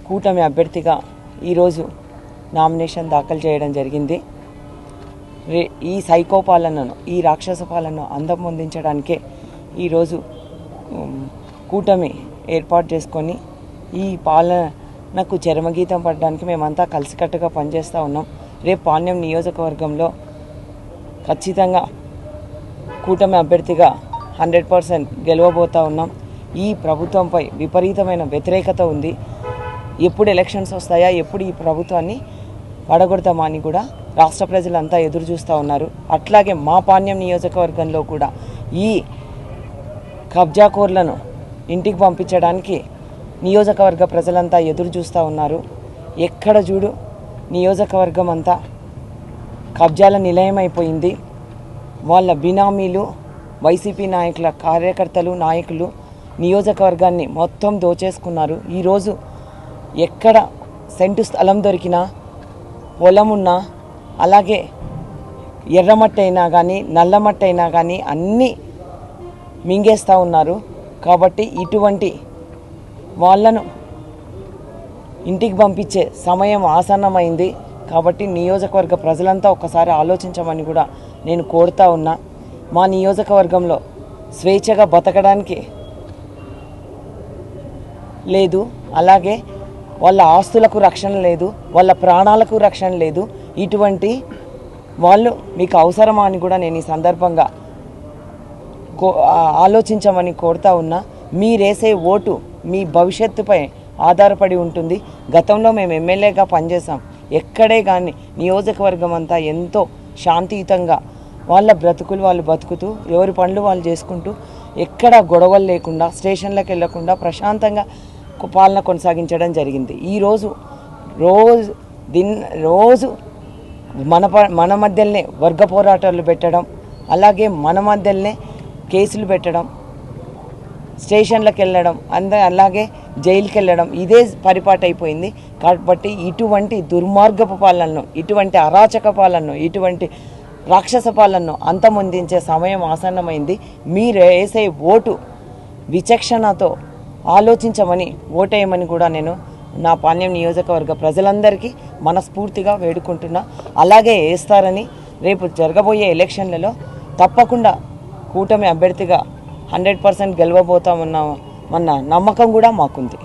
కూటమి అభ్యర్థిగా ఈరోజు నామినేషన్ దాఖలు చేయడం జరిగింది. ఈ సైకో పాలనను, ఈ రాక్షస పాలనను అంతమొందించడానికే ఈరోజు కూటమి ఏర్పాటు చేసుకొని ఈ పాలనకు చరమగీతం పడడానికి మేమంతా కలిసికట్టుగా పనిచేస్తూ ఉన్నాం. రేపు పాణ్యం నియోజకవర్గంలో ఖచ్చితంగా కూటమి అభ్యర్థిగా 100% గెలవబోతూ ఉన్నాం. ఈ ప్రభుత్వంపై విపరీతమైన వ్యతిరేకత ఉంది. ఎప్పుడు ఎలక్షన్స్ వస్తాయా, ఎప్పుడు ఈ ప్రభుత్వాన్ని పడగొడతామా అని కూడా రాష్ట్ర ప్రజలంతా ఎదురు చూస్తూ ఉన్నారు. అట్లాగే మా పాణ్యం నియోజకవర్గంలో కూడా ఈ కబ్జాకోర్లను ఇంటికి పంపించడానికి నియోజకవర్గ ప్రజలంతా ఎదురు చూస్తూ ఉన్నారు. ఎక్కడ చూడు నియోజకవర్గం అంతా కబ్జాల నిలయమైపోయింది. వాళ్ళ బినామీలు, వైసీపీ నాయకుల కార్యకర్తలు, నాయకులు నియోజకవర్గాన్ని మొత్తం దోచేసుకున్నారు. ఈరోజు ఎక్కడ సెంటు స్థలం దొరికినా, పొలం ఉన్నా, అలాగే ఎర్రమట్టి అయినా కానీ నల్లమట్టి అయినా కానీ అన్నీ మింగేస్తూ ఉన్నారు. కాబట్టి ఇటువంటి వాళ్ళను ఇంటికి పంపించే సమయం ఆసన్నమైంది. కాబట్టి నియోజకవర్గ ప్రజలంతా ఒక్కసారి ఆలోచించమని కూడా నేను కోరుతా ఉన్నా. మా నియోజకవర్గంలో స్వేచ్ఛగా బతకడానికి లేదు, అలాగే వాళ్ళ ఆస్తులకు రక్షణ లేదు, వాళ్ళ ప్రాణాలకు రక్షణ లేదు. ఇటువంటి వాళ్ళు మీకు అవసరమా అని కూడా నేను ఈ సందర్భంగా ఆలోచించమని కోరుతా ఉన్నా. మీరేసే ఓటు మీ భవిష్యత్తుపై ఆధారపడి ఉంటుంది. గతంలో మేము ఎమ్మెల్యేగా పనిచేసాం. ఎక్కడే కానీ నియోజకవర్గం అంతా ఎంతో శాంతియుతంగా వాళ్ళ బ్రతుకులు వాళ్ళు బతుకుతూ, ఎవరి పనులు వాళ్ళు చేసుకుంటూ, ఎక్కడ గొడవలు లేకుండా, స్టేషన్లకు వెళ్లకుండా ప్రశాంతంగా పాలన కొనసాగించడం జరిగింది. ఈరోజు రోజు మన మధ్యలోనే వర్గ పోరాటాలు పెట్టడం, అలాగే మన మధ్యలోనే కేసులు పెట్టడం, స్టేషన్లకు వెళ్ళడం, అలాగే జైలుకి వెళ్ళడం, ఇదే పరిపాటు అయిపోయింది. కాబట్టి ఇటువంటి దుర్మార్గపు పాలనను, ఇటువంటి అరాచక పాలనను, ఇటువంటి రాక్షస పాలనను అంతమొందించే సమయం ఆసన్నమైంది. మీరు వేసే ఓటు విచక్షణతో ఆలోచించమని ఓటేయమని కూడా నేను నా పాణ్యం నియోజకవర్గ ప్రజలందరికీ మనస్ఫూర్తిగా వేడుకుంటున్నా. అలాగే వేస్తారని రేపు జరగబోయే ఎలక్షన్లలో తప్పకుండా కూటమి అభ్యర్థిగా 100% గెలవబోతామన్న నమ్మకం కూడా మాకుంది.